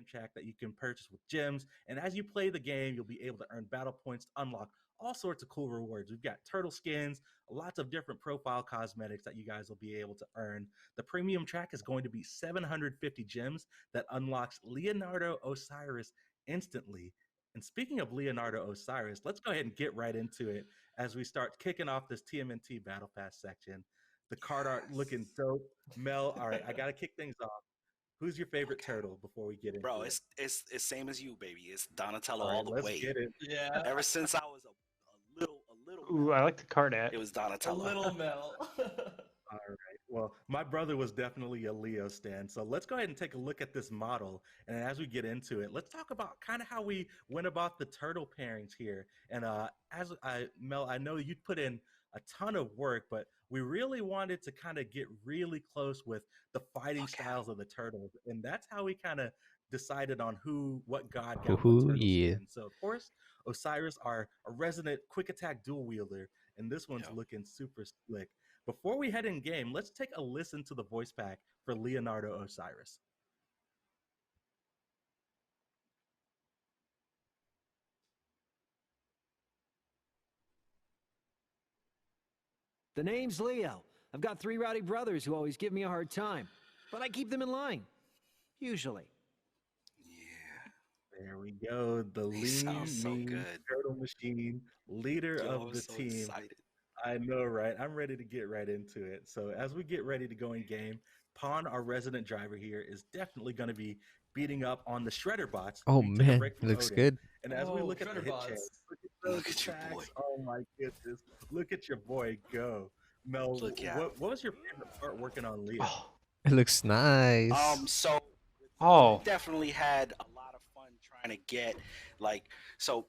premium track that you can purchase with gems. And as you play the game, you'll be able to earn battle points to unlock all sorts of cool rewards. We've got turtle skins, lots of different profile cosmetics that you guys will be able to earn. The premium track is going to be 750 gems that unlocks Leonardo Osiris instantly. And speaking of Leonardo Osiris, let's go ahead and get right into it as we start kicking off this TMNT Battle Pass section. The card art looking dope. Mel, all right, I got to kick things off. Who's your favorite Okay. turtle before we get Bro, into it? it's same as you, baby. It's Donatello All all right, the let's way. get it. Yeah, Ever since I was a little Ooh, I Mel, like the card it art. was a Donatello. little Mel. All right. Well, my brother was definitely a Leo stan. So let's go ahead and take a look at this model. And as we get into it, let's talk about kind of how we went about the turtle pairings here. And Mel, I know you put in a ton of work, but we really wanted to kind of get really close with the fighting Fuck yeah. styles of the turtles. And that's how we kind of decided on what god got what Ooh, turtle yeah. skin. So, of course, Osiris, our a resident quick attack dual wielder. And this one's Yo. looking super slick. Before we head in game, let's take a listen to the voice pack for Leonardo Osiris. The name's Leo. I've got 3 rowdy brothers who always give me a hard time, but I keep them in line. Usually. Yeah. There we go. The He sounds lean, so mean good. turtle machine, leader Yo, of I'm the so team. excited. I know, right? I'm ready to get right into it. So as we get ready to go in game, Pawn, our resident driver here, is definitely going to be beating up on the Shredder bots. Oh We took a man, break from looks Odin. good. And as we Oh, look at the Shredder hit bots. chance, look at those Look at your boy. attacks. Oh my goodness. Look at your boy go. Mel, Look, yeah. what was your favorite part working on Leo? Oh, It looks nice. So oh, definitely had a lot of fun trying to get so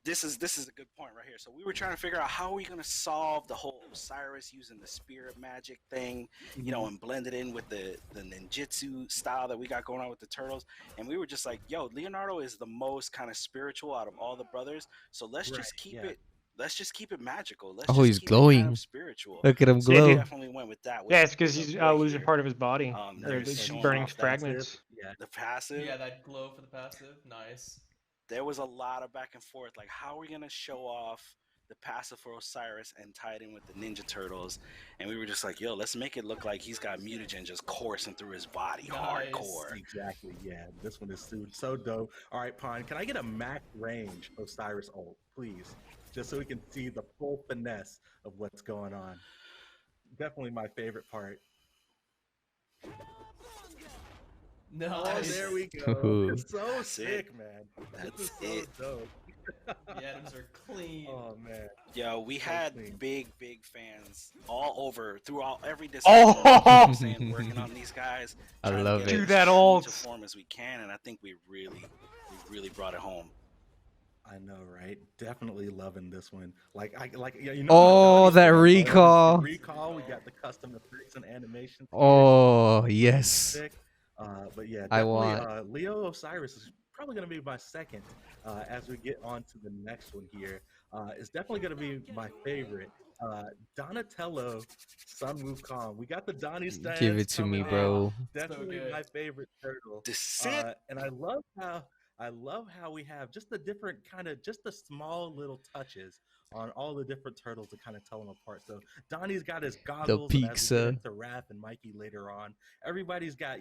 this is a good point right here. So we were trying to figure out how are we gonna solve the whole Osiris using the spirit magic thing, and blend it in with the ninjutsu style that we got going on with the turtles. And we were just like, yo, Leonardo is the most kind of spiritual out of all the brothers. So let's just keep it. Let's just keep it magical. Let's Oh, just he's keep it kind glowing. of spiritual. Look at him So we glow. definitely went with that. yeah, it's because with he's the boy losing here. part of his body. That They're is just showing burning off that fragments. Yeah. the passive. Yeah, that glow for the passive. Nice. There was a lot of back and forth, like how are we gonna show off the passive for Osiris and tie it in with the Ninja Turtles? And we were just like, yo, let's make it look like he's got mutagen just coursing through his body, Nice. hardcore. Exactly. Yeah, this one is so dope. All right, Pon, can I get a max range Osiris ult, please? Just so we can see the full finesse of what's going on. Definitely my favorite part. Nice. Oh, there we go. Ooh. It's so That's sick, it. man. That's This is so it. dope. The atoms are clean. Oh man. Yo, we So had clean. big fans all over throughout every discussion. Oh! Saying working on these guys. I trying to love get it. them Do as that true ult. to form as we can, and I think we really brought it home. I know, right? Definitely loving this one. Yeah, Oh, that the recall. recall. We got the custom effects and animations. Here. Oh, Looking yes. sick. But yeah, I definitely. want. Leo Osiris is probably going to be my second. As we get on to the next one here, it's definitely going to be my favorite. Donatello, Sun Wukong. We got the Donnie stance. Give it to me, coming in. bro. Definitely good. my favorite turtle. This is it. And I love how we have just the different just the small little touches on all the different turtles to kind of tell them apart. So Donnie's got his goggles, and as we get pizza. into Raph and Mikey later on, everybody's got,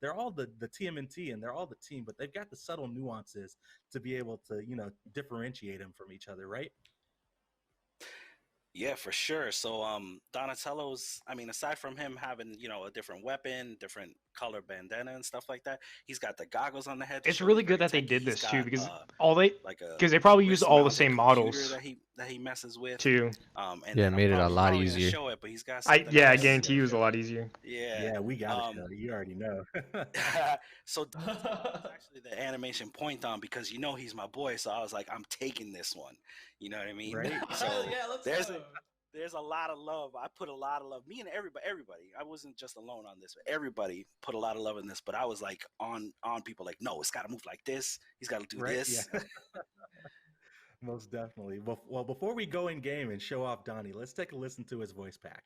they're all the TMNT and they're all the team, but they've got the subtle nuances to be able to, differentiate them from each other, right? Yeah, for sure. So Donatello's, I mean, aside from him having, a different weapon, different color bandana and stuff like that, he's got the goggles on the head. It's really good that they did this too, because because they probably use all the same models that he messes with too. And Yeah, then made it a lot probably gonna easier. show it, but he's got I something else. guarantee you it was a lot easier. Yeah. We got it. You already know. So Donatello was actually the animation point on, because he's my boy, so I was like, I'm taking this one. You know what I mean? Right. So yeah, let's go. there's a lot of love. I put a lot of love. Me and everybody. I wasn't just alone on this, but everybody put a lot of love in this. But I was like on people like, no, it's got to move like this. He's got to do this. Yeah. Most definitely. Well, before we go in game and show off Donnie, let's take a listen to his voice pack.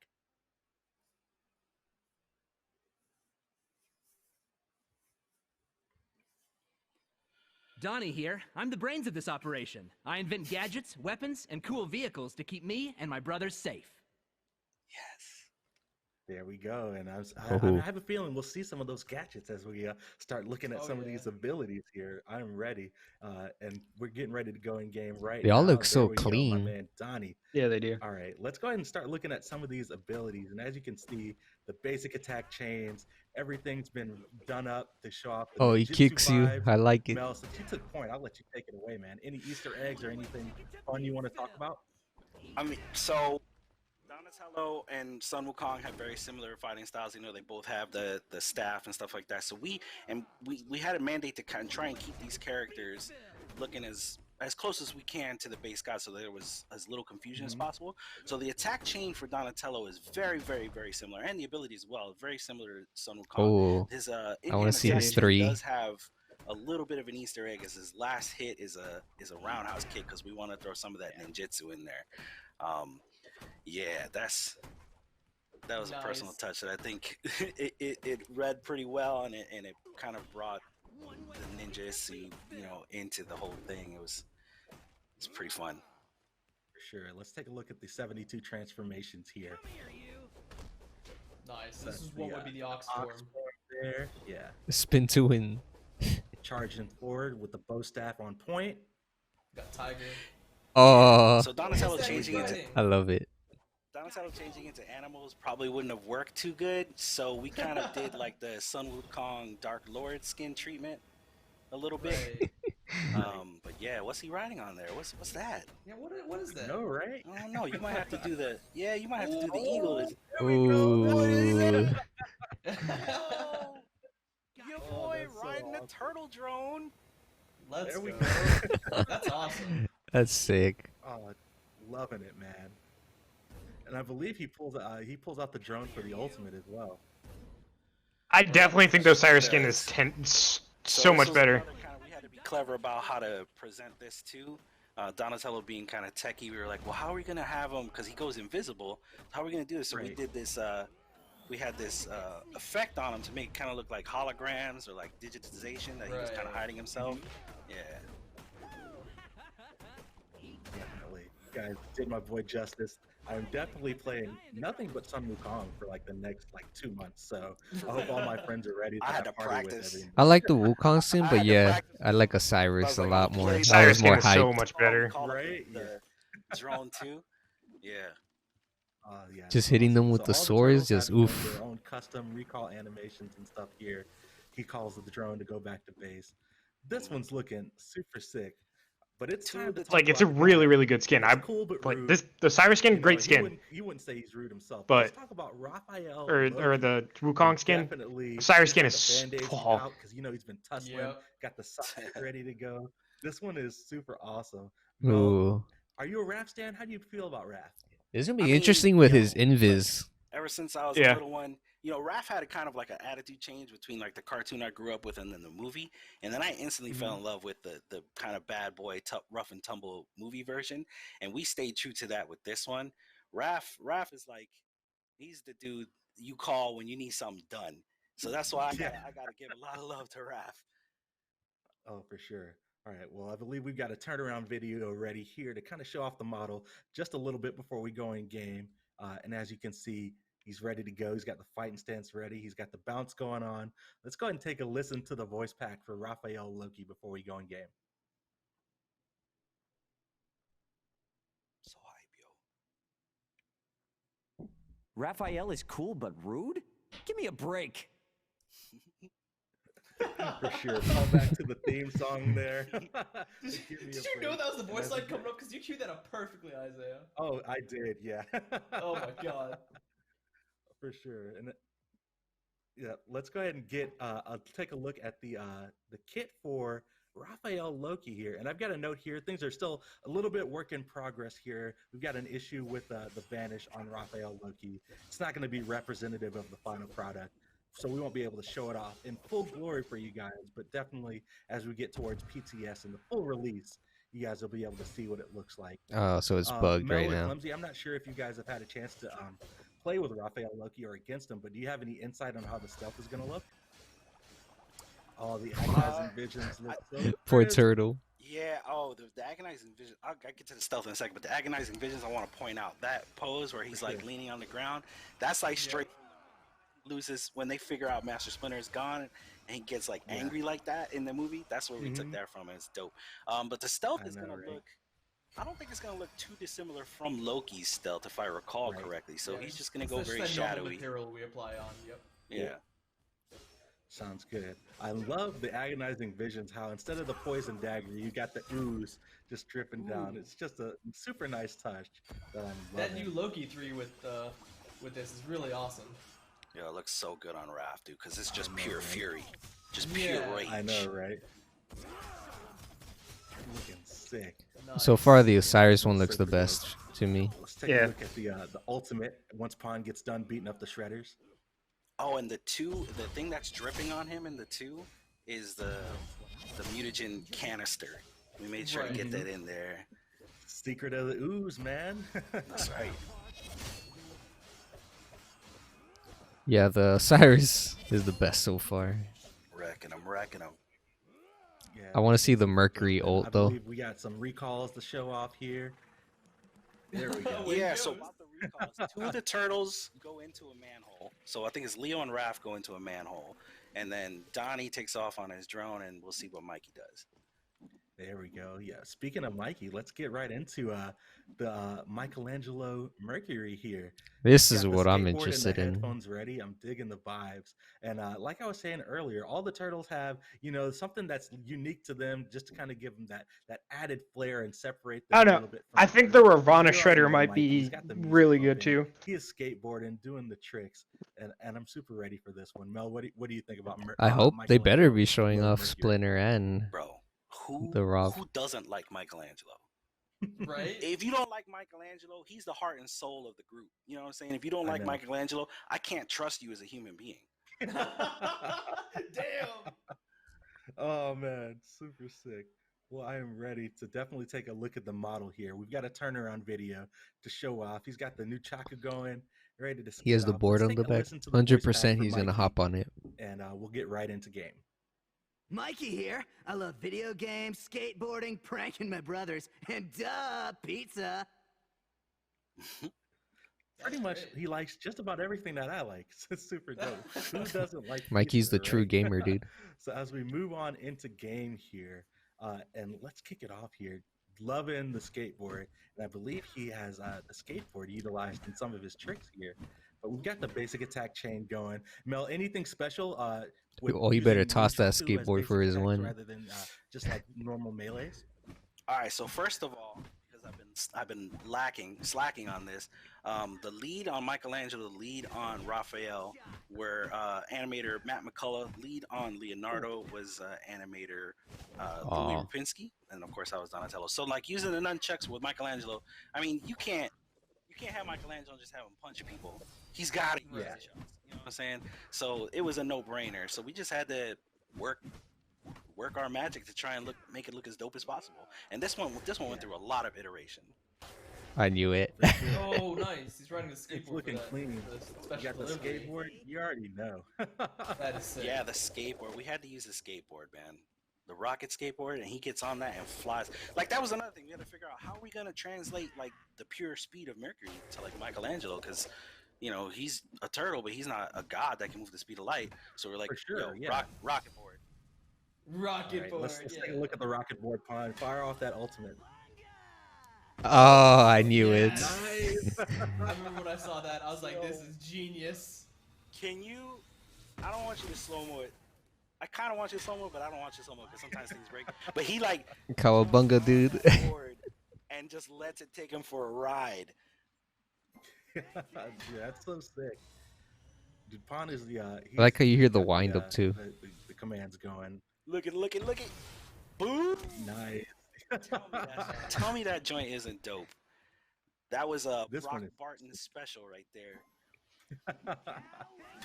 Donnie here. I'm the brains of this operation. I invent gadgets, weapons, and cool vehicles to keep me and my brothers safe. Yes. There we go. And I Oh. have a feeling we'll see some of those gadgets as we start looking at Oh, some of yeah. these abilities here. I'm ready. And we're getting ready to go in game right They all now. look so There we go, my clean. man Donnie. Yeah, they do. All right, let's go ahead and start looking at some of these abilities. And as you can see, the basic attack chains, everything's been done up to show off the Oh, he ninjutsu kicks you. vibe. I like it. Mel, since you took point, I'll let you take it away, man. Any Easter eggs or anything fun you want to talk about? I mean, so Donatello and Sun Wukong have very similar fighting styles. You know, they both have the staff and stuff like that. So we had a mandate to kind of try and keep these characters looking as close as we can to the base god, so there was as little confusion as possible. So the attack chain for Donatello is very, very, very similar, and the ability as well, very similar to Sun Wukong. Oh, His I in-game want to see attack his chain 3. does have a little bit of an Easter egg, as his last hit is a roundhouse kick, because we want to throw some of that ninjutsu in there. Yeah, that was a personal Nice. touch that I think it read pretty well, and it kind of brought the ninjutsu, you know, into the whole thing. It's pretty fun. For sure. Let's take a look at the 72 transformations here. Nice. This That's is what the, would be the ox Ox form. form there. Yeah. Spin to win. Charging forward with the bow staff on point. Got tiger. Oh, So Donatello Yes, that was changing into fighting. I love it. animals probably wouldn't have worked too good, so we kind of did like the Sun Wukong Dark Lord skin treatment a little bit. Right. But yeah, what's he riding on there? What's that? Yeah, what is that? No, right? I don't know. You might have to do the eagle. Ooh. Your Oh, boy that's so riding awesome. a turtle drone. Let's There we go. go. That's awesome. That's sick. Oh, loving it, man. And I believe he pulls out the drone for the ultimate as well. I definitely think the Osiris skin Yes. is so this much was better. another kind of- we had to be clever about how to present this too. Donatello being kind of techie, we were like, well, how are we gonna have him? Because he goes invisible. How are we gonna do this? So we Right. did this. We had this effect on him to make it kind of look like holograms or like digitization, that he was kind of Right. hiding himself. Yeah. Definitely. You guys did my boy justice. I'm definitely playing nothing but Sun Wukong for like the next 2 months. So I hope all my friends are ready to I had have to party with practice. everyone. I like the Wukong skin, I but had to yeah, practice. I like I Osiris was a like, lot I'll more. play That Osiris was skin more is so hyped. much better. Call up Right? the drone too. Yeah. Yeah, Just that's hitting them awesome. with So the all swords, turtles just have, you know, oof. their own custom recall animations and stuff here. He calls the drone to go back to base. This one's looking super sick, but it's time to Like, talk it's a about really, Raphael. really good skin. It's I cool but like rude. this. The Osiris skin, You know, great skin. you wouldn't say he's rude himself. But- Let's talk about Raphael. Or Loki. the And Wukong skin. definitely, Osiris he's skin got is the band-aids oh. out because he's been tussling. Yep. Got the socks ready to go. This one is super awesome. Mel, Ooh. are you a Raph stan? How do you feel about Raph? It's gonna I be mean, interesting with yo, his invis. Ever since I was Yeah. a little one, you know, Raph had a kind of like an attitude change between like the cartoon I grew up with and then the movie, and then I instantly fell in love with the kind of bad boy, rough and tumble movie version, and we stayed true to that with this one. Raph is like, he's the dude you call when you need something done. So that's why I gotta give a lot of love to Raph. Oh, for sure. All right. Well, I believe we've got a turnaround video ready here to kind of show off the model just a little bit before we go in game. And as you can see, he's ready to go. He's got the fighting stance ready. He's got the bounce going on. Let's go ahead and take a listen to the voice pack for Raphael Loki before we go in game. So hype, yo. Raphael is cool but rude? Give me a break. For sure. Call back to the theme song there. Did Give me you a know break. that was the voice That's line a- coming up? Because you queued that up perfectly, Isaiah. Oh, I did. Yeah. Oh my god. For sure. And yeah, let's go ahead and get take a look at the kit for Raphael Loki here. And I've got a note here. Things are still a little bit work in progress here. We've got an issue with the vanish on Raphael Loki. It's not going to be representative of the final product, so we won't be able to show it off in full glory for you guys. But definitely, as we get towards PTS and the full release, you guys will be able to see what it looks like. Oh, so it's bugged Mel right and now. Clumsy, I'm not sure if you guys have had a chance to play with Raphael Loki or against him, but do you have any insight on how the stealth is going to look? All the agonizing visions look so Poor crisp. turtle. Yeah. Oh, the agonizing vision. I'll get to the stealth in a second, but the agonizing visions. I want to point out that pose where he's like leaning on the ground. That's like straight loses when they figure out Master Splinter is gone and he gets like angry like that in the movie. That's where we took that from, and it's dope. But the stealth is gonna look. I don't think it's gonna look too dissimilar from Loki's stealth, if I recall correctly. So he's just gonna go very shadowy. Material we apply on. Yep. Yeah. Sounds good. I love the agonizing visions. How instead of the poison dagger, you got the ooze just dripping down. It's just a super nice touch that I'm That loving. new Loki 3 with this is really awesome. Yeah, it looks so good on Raph, dude, because it's just pure fury, just pure rage. I know, right? Looking sick. So far, the Osiris one looks the best to me. Let's take a look at the ultimate. Once Pawn gets done beating up the shredders. Oh, and the thing that's dripping on him in the 2 is the mutagen canister. We made sure to get that in there. Secret of the ooze, man. That's right. Yeah, the Osiris is the best so far. Wrecking him. Yeah, I want to see the Mercury I ult though. believe we got some recalls to show off here. There we go. Yeah, so about the recalls, 2 of the turtles go into a manhole. So I think it's Leo and Raph go into a manhole. And then Donnie takes off on his drone, and we'll see what Mikey does. There we go. Yeah. Speaking of Mikey, let's get right into the Michelangelo Mercury here. This is Got the what I'm skateboard interested and the in. headphones ready. I'm digging the vibes. And like I was saying earlier, all the turtles have, something that's unique to them, just to kind of give them that added flair and separate them I a don't little know. bit. I From think the the group. Ravana You already Shredder know might Mikey. He's be got the music really good bumping. too. He is skateboarding, doing the tricks, and I'm super ready for this one. Mel, what do you think about? I hope they better Michelangelo be showing off Mercury? Splinter and Bro, who The Rock. who doesn't like Michelangelo? Right? If you don't like Michelangelo, he's the heart and soul of the group. You know what I'm saying? If you don't like know. Michelangelo, I can't trust you as a human being. Damn. Oh man, super sick. Well, I am ready to definitely take a look at the model here. We've got a turnaround video to show off. He's got the new Chaka going, ready to. he has the board on the back. 100% he's gonna hop on it. And we'll get right into game. Mikey here. I love video games, skateboarding, pranking my brothers, and pizza. Pretty much, he likes just about everything that I like. It's super dope. Who doesn't like Mikey's pizza, the true right? gamer, dude. So as we move on into game here, and let's kick it off here. Loving the skateboard, and I believe he has the skateboard utilized in some of his tricks here. But we've got the basic attack chain going. Mel, anything special? Oh, you better using toss that Ninjutsu as skateboard for basic his attacks one. rather than just like normal melees. All right, so first of all, because I've been slacking on this, the lead on Michelangelo, the lead on Raphael, were animator Matt McCullough. Lead on Leonardo was animator Louis Rapinski, and of course I was Donatello. So like using the nunchucks with Michelangelo, I mean you can't have Michelangelo just have him punch people. He's got to use the shots. You know what I'm saying? So it was a no-brainer. So we just had to work our magic to try and make it look as dope as possible. And this one went through a lot of iteration. I knew it. Oh, nice. He's riding a skateboard. It's looking clean. For You got the delivery. skateboard. You already know. That is sick. Yeah, the skateboard. We had to use the skateboard, man. The rocket skateboard, and he gets on that and flies. Like that was another thing. We had to figure out how are we gonna translate like the pure speed of Mercury to like Michelangelo, because he's a turtle, but he's not a god that can move the speed of light. So we're like, For sure, yo, yeah. rocket board. Rocket Right, board. let's take a look at the rocket board, Pine. Fire off that ultimate. Oh, I knew it. Nice. I remember when I saw that, I was like, this is genius. Can you? I don't want you to slow mo it. I kind of want you to slow mo, but I don't want you to slow mo because sometimes things break. But he like Cowabunga, dude. board and just lets it take him for a ride. Yeah, that's so sick. Dude, Pon is the. I like how you hear the got wind up too. The commands going. Look it. Boom. Nice. Tell me that joint isn't dope. That was a This Brock one is- Barton special right there.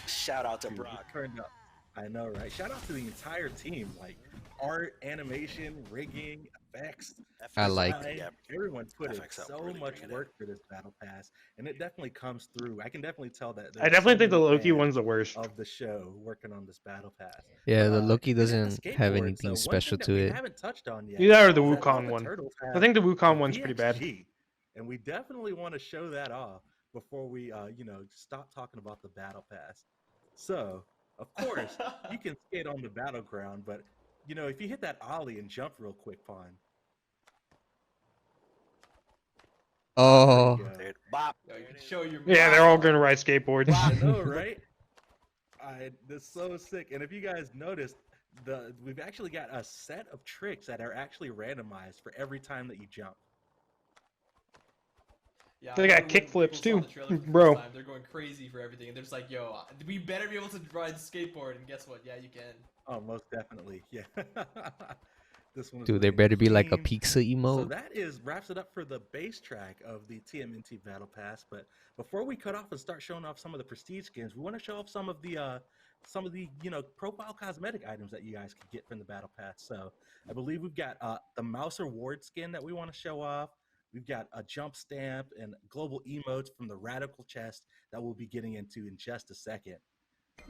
Shout out to Dude, Brock. Turned up. I know, right? Shout out to the entire team, like art, animation, rigging, effects. I FX like helped, yeah, Everyone put in FX helped so really much bring it in. work for this battle pass, and it definitely comes through. I can definitely tell that I there's so definitely think the many Loki fans one's the worst. of the show working on this battle pass. Yeah, But the Loki we got the doesn't have skateboard. anything So one thing special that to we it. haven't touched on yet Either or the is that all Wukong the one. turtles I have think the the Wukong one's pretty bad. VXG, and we definitely want to show that off before we, stop talking about the battle pass. So, of course, you can skate on the battleground, but if you hit that ollie and jump real quick, Pawn. Oh, There you Dude, bop. Yo, you There can it is. show your Yeah, they're all gonna ride skateboards. go. I know, right? That's so sick. And if you guys noticed, we've actually got a set of tricks that are actually randomized for every time that you jump. Yeah, They I got remember when kickflips, people saw too. the trailer for the Bro. first time, they're going crazy for everything, and they're just like, "Yo, we better be able to ride skateboard." And guess what? Yeah, you can. Oh, most definitely. Yeah. This one is dude, there looking better be like a clean. pizza So emote. that wraps it up for the base track of the TMNT Battle Pass. But before we cut off and start showing off some of the prestige skins, we want to show off some of the profile cosmetic items that you guys can get from the Battle Pass. So I believe we've got the Mouser Ward skin that we want to show off. We've got a jump stamp and global emotes from the Radical chest that we'll be getting into in just a second.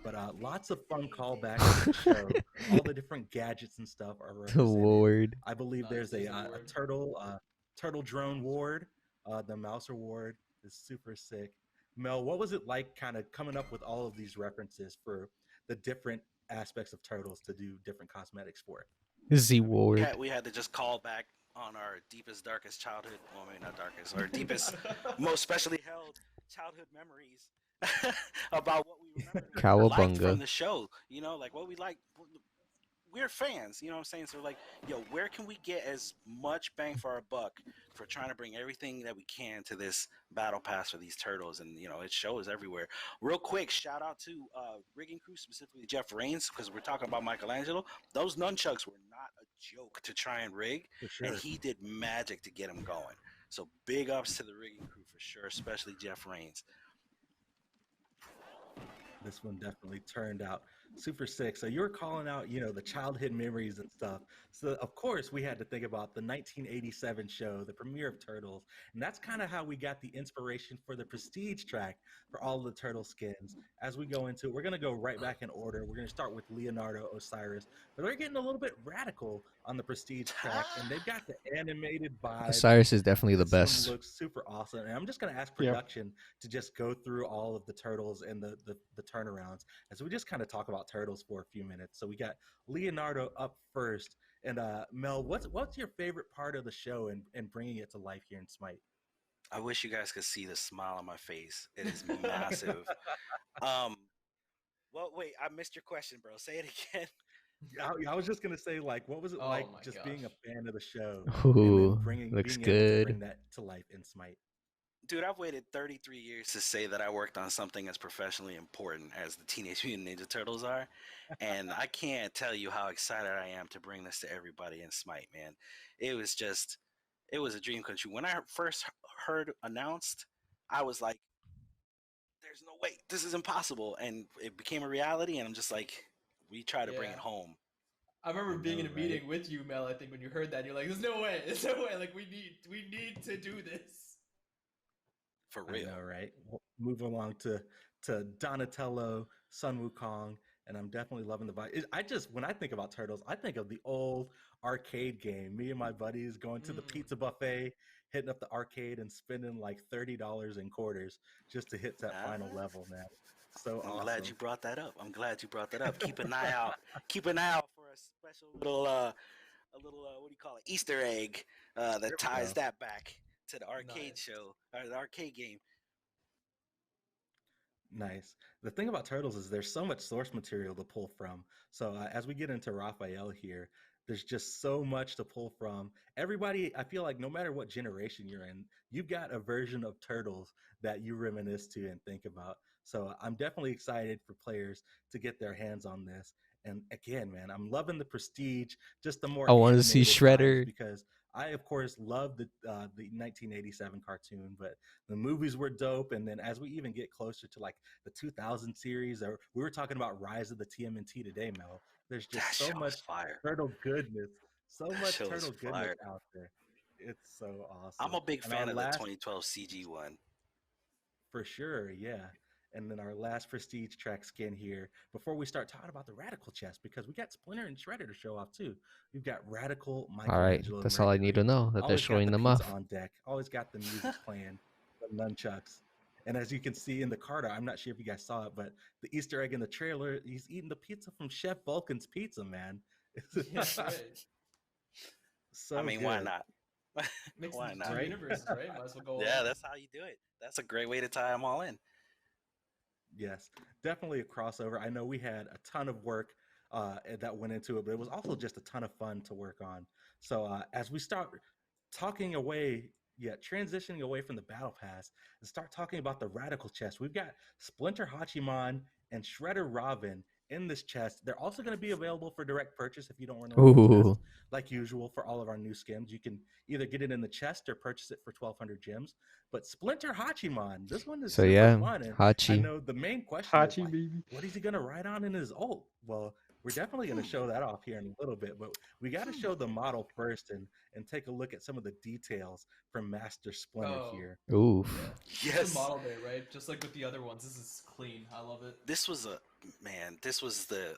But lots of fun callbacks to the show. All the different gadgets and stuff are The represented. Ward. I believe Nice, there's a ward. turtle drone ward. The Mouser ward is super sick. Mel, what was it like kind of coming up with all of these references for the different aspects of turtles to do different cosmetics for? Z Ward. We had to just call back on our deepest, darkest childhood. Well, maybe not darkest, our deepest, most specially held childhood memories about what we remembered liked from Cowabunga. the show. Like what we liked. We're fans, you know what I'm saying? So like, yo, where can we get as much bang for our buck for trying to bring everything that we can to this battle pass for these turtles? And it shows everywhere. Real quick, shout out to rigging crew, specifically Jeff Rains, because we're talking about Michelangelo. Those nunchucks were not a joke to try and rig, For sure. and he did magic to get them going. So big ups to the rigging crew for sure, especially Jeff Rains. This one definitely turned out super sick. So you're calling out, the childhood memories and stuff. So of course we had to think about the 1987 show, the premiere of Turtles, and that's kind of how we got the inspiration for the prestige track for all the turtle skins. As we go into it, we're gonna go right back in order. We're gonna start with Leonardo, Osiris, but they're getting a little bit radical on the prestige track, and they've got the animated vibe. Osiris is definitely the This one best. looks super awesome, and I'm just gonna ask Yep. production to just go through all of the turtles and the turnarounds as we just kind of talk about turtles for a few minutes. So we got Leonardo up first, and Mel, what's your favorite part of the show and bringing it to life here in Smite? I wish you guys could see the smile on my face. It is massive. Well, wait, I missed your question, bro. Say it again. I was just gonna say, like, what was it Oh like my just gosh. being a fan of the show Ooh, and then looks being able to good. bring that to life in Smite? Dude, I've waited 33 years to say that I worked on something as professionally important as the Teenage Mutant Ninja Turtles are. And I can't tell you how excited I am to bring this to everybody in Smite, man. It was a dream come true. When I first heard announced, I was like, there's no way, this is impossible. And it became a reality, and I'm just like, we try to bring it Yeah. home. I remember being in a right? meeting with you, Mel. I think when you heard that, you're like, "There's no way. There's no way. Like we need to do this." For I real. know, right? We'll move along to Donatello, Sun Wukong, and I'm definitely loving the vibe. When I think about Turtles, I think of the old arcade game. Me and my buddies going to the pizza buffet, hitting up the arcade and spending like $30 in quarters just to hit that final level, man. So I'm awesome. glad you brought that up. Keep an eye out. Keep an eye out for a special little what do you call it, Easter egg that ties that back to the arcade Nice. show or the arcade game. Nice. The thing about Turtles is there's so much source material to pull from. So as we get into Raphael here, there's just so much to pull from. Everybody, I feel like no matter what generation you're in, you've got a version of Turtles that you reminisce to and think about. So I'm definitely excited for players to get their hands on this. And again, man, I'm loving the prestige, just the more I want to see animated vibes, Shredder. because I of course love the 1987 cartoon, but the movies were dope. And then as we even get closer to like the 2000 series, or we were talking about Rise of the TMNT today, Mel. There's That just so show is much fire. turtle goodness, so That much show is turtle goodness fire. out there. It's so I'm awesome. a big And our fan of the last 2012 CG one. For sure, yeah. And then our last prestige track skin here before we start talking about the Radical chest, because we got Splinter and Shredder to show off too. We've got Radical All right, Michelangelo that's all I need to Mercury. know. That they're Always got showing the them pizza off. on deck. Always got the music playing, the nunchucks. And as you can see in the card, I'm not sure if you guys saw it, but the Easter egg in the trailer, he's eating the pizza from Chef Vulcan's Pizza, man. Yeah, right. So I mean, why good. not? Mixing Why the not? two Right? universes, right? Might as well go. Yeah, that's how you do it. That's a great way to tie them all in. Yes, definitely a crossover. I know we had a ton of work that went into it, but it was also just a ton of fun to work on. So as we start talking away, transitioning away from the battle pass and start talking about the radical chest, we've got Splinter Hachiman and Shredder Robin in this chest. They're also going to be available for direct purchase if you don't want to run the chest. Ooh. Like usual for all of our new skins, you can either get it in the chest or purchase it for 1,200 gems. But Splinter Hachiman, this one is So super yeah, fun. And I Hachi. know the main question is Hachi, like, baby. what is he going to ride on in his ult? Well, we're definitely going to show that off here in a little bit, but we got to show the model first and take a look at some of the details from Master Splinter Oh. here. Oof. Yeah. Yes. It's a model day, right? Just like with the other ones. This is clean. I love it. This was the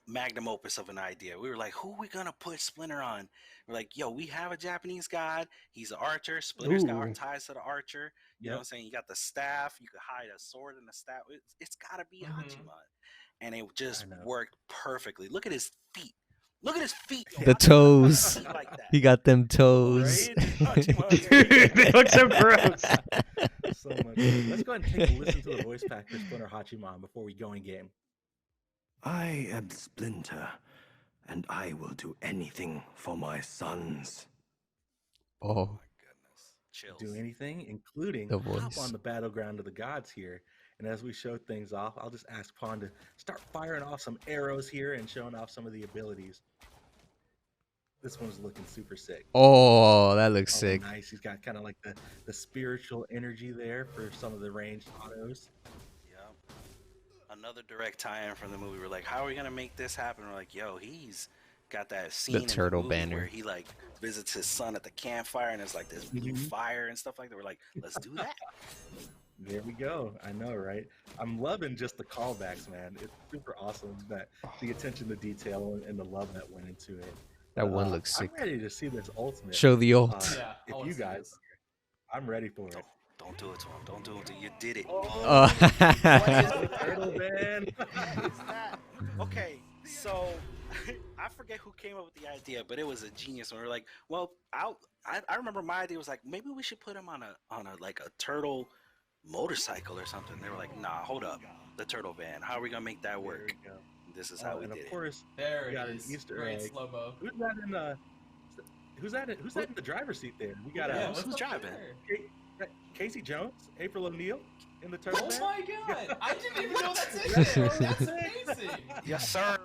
magnum opus of an idea. We were like, who are we gonna put Splinter on? We're like, yo, we have a Japanese god. He's an archer. Splinter's got Ooh. ties to the archer. You know what I'm saying? You got the staff. You could hide a sword in the staff. It's gotta be Mhm. Hachiman. And it just I know. worked perfectly. Look at his feet. Look at his feet. Yo. The How can you have toes. feet like that? He got them toes. Right? Hachiman's Dude, they look so gross. so much. Let's go ahead and take a listen to the voice pack for Splinter Hachiman before we go in game. I am Splinter, and I will do anything for my sons. Oh, Goodness. Chills. Do anything, including The hop voice. on the battleground of the gods here. And as we show things off, I'll just ask Pawn to start firing off some arrows here and showing off some of the abilities. This one's looking super sick. oh, that looks Oh, sick. nice. He's got kind of like the spiritual energy there for some of the ranged autos. Yep. Another direct tie-in from the movie. We're like, how are we gonna make this happen? We're like, yo, he's got that scene in turtle movie banner. where he like visits his son at the campfire and there's like this blue Mhm. fire and stuff like that. We're like, let's do that. There we go. I know, right? I'm loving just the callbacks, man. It's super awesome that the attention to detail and the love that went into it. That one looks I'm sick. ready to see this ultimate. Show the ult. Yeah, I If wanna you see guys, this. I'm ready for it. Don't do it to him. Don't do it to him. You did it. Turtle man. What is that? Okay, so I forget who came up with the idea, but it was a genius one. We were like, well, I remember my idea was like, maybe we should put him on a like a turtle motorcycle or something. They were like, nah, hold up, the turtle van. How are we gonna make that There work? we go. This is how we And did of it. course, There we got it an is. Easter Great egg. slow mo. Who's that in the? Who's that in the driver's seat there? We got Yeah, who's what's up driving? there? Casey Jones, April O'Neil in the turtle Oh van. my god! I didn't even know that's in there. That's amazing. Yes, sir.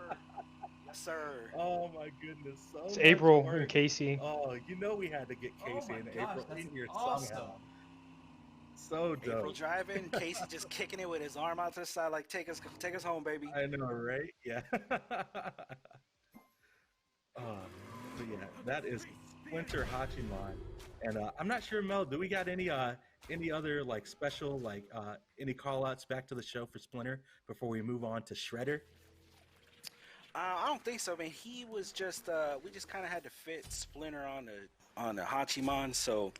Yes, sir. Oh my goodness! So It's much April work. and Casey. Oh, you know we had to get Oh Casey my and gosh, April that's in here awesome. somehow. So April dope. driving, Casey just kicking it with his arm out to the side, like take us home, baby. I know, right? Yeah. But yeah, that is Splinter Hachiman, and I'm not sure, Mel. Do we got any other like special any call outs back to the show for Splinter before we move on to Shredder? I don't think so. I mean, he was just we just kind of had to fit Splinter on the Hachiman, so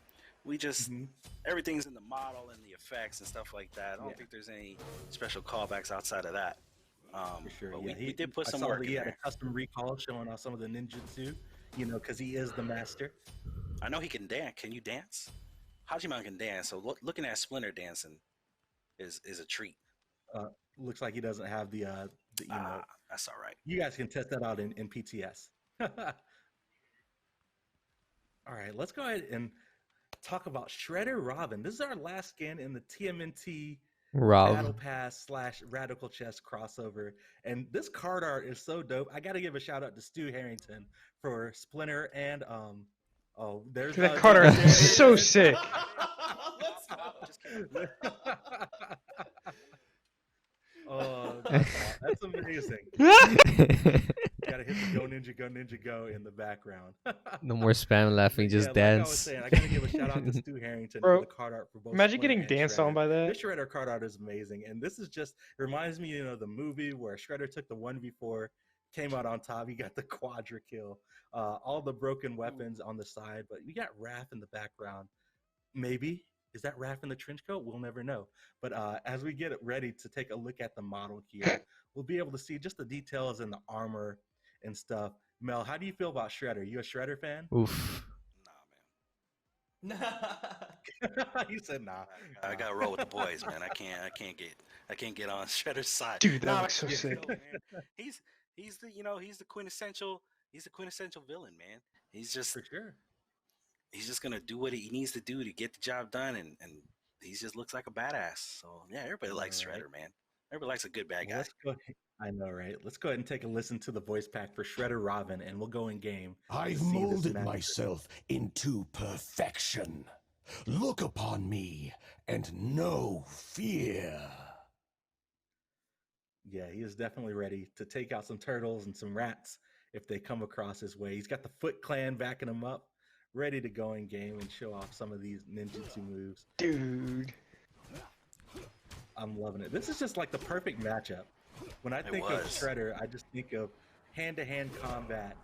we just everything's in the model and the effects and stuff like that. I don't think there's any special callbacks outside of that. For sure. But Yeah, we did put I some saw work that in he had there. a custom recall showing off some of the ninjutsu, because he is the master. I know he can dance. Can you dance? Hachiman can dance, so looking at Splinter dancing is a treat. Looks like he doesn't have the emote. That's all right. You guys can test that out in PTS. All right, let's go ahead and talk about Shredder Robin. This is our last skin in the TMNT Battle Rob. Pass / Radical Chest crossover. And this card art is so dope. I got to give a shout out to Stu Harrington for Splinter and Oh, there's That card art is so sick. Let's go. Just kidding. Oh, that's amazing. Gotta hit the go ninja go in the background. No more spam laughing, just Like I was dance. saying, I gotta give a shout out to Stu Harrington Bro, for the card art for both. Imagine Splinter getting and danced Shredder. on by that. This Shredder card art is amazing, and this is just reminds me, the movie where Shredder took the 1v4, came out on top. He got the quadra kill, all the broken weapons on the side, but you got Raph in the background. Maybe is that Raph in the trench coat? We'll never know. But as we get it ready to take a look at the model here, we'll be able to see just the details and the armor and stuff. Mel, how do you feel about Shredder? You a Shredder fan? Oof. Nah, You said nah. man. I gotta roll with the boys, man. I can't get on Shredder's side. Dude, that Nah, looks so man, sick. man. He's the quintessential villain, man. He's just For sure. he's just gonna do what he needs to do to get the job done, and he just looks like a badass. So yeah, everybody likes All right. Shredder, man. Everybody likes a good bad Well, guy. let's go. I know, right? Let's go ahead and take a listen to the voice pack for Shredder Robin, and we'll go in game. to I've see this molded magic. myself into perfection. Look upon me and know fear. Yeah, he is definitely ready to take out some turtles and some rats if they come across his way. He's got the Foot Clan backing him up, ready to go in game and show off some of these ninjutsu moves. Dude. I'm loving it. This is just like the perfect matchup. When I think of was. Shredder, I just think of hand-to-hand combat,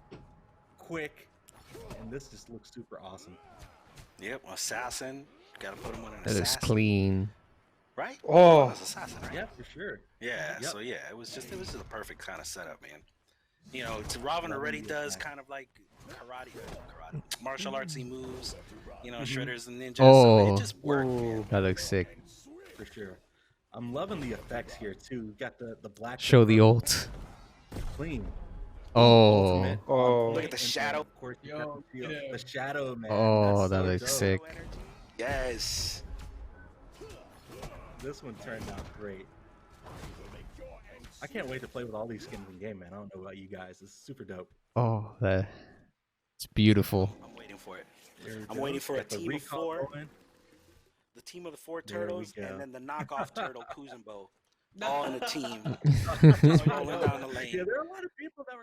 quick, and this just looks super awesome. Yep, assassin. Gotta put him on an That looks assassin, clean. right? Oh. It was assassin, right? Yeah, for sure. Yeah, Yep. so yeah, it was just a perfect kind of setup, man. Robin Loving already the does attack. kind of like karate, martial artsy moves. Shredder's a ninja, so Oh. it just worked, man. That looks sick. For sure. I'm loving the effects here too. We've got the black. Show the purple, ult. clean. Oh. Ultimate on Oh. point, Look at the and shadow. Of course, you Yo, got the, yeah. the shadow man. Oh, That's that so looks dope. sick. Yes. This one turned out great. I can't wait to play with all these skins in game, man. I don't know about you guys. It's super dope. Oh, it's beautiful. I'm waiting for it. There we I'm go. waiting for a Got the team of recall 4. going. The team of the 4 There we turtles, go. and then the knockoff turtle Kuzumbo, all in a team. Oh, Just yeah, rolling no. down the lane. Yeah, there are a lot of people that were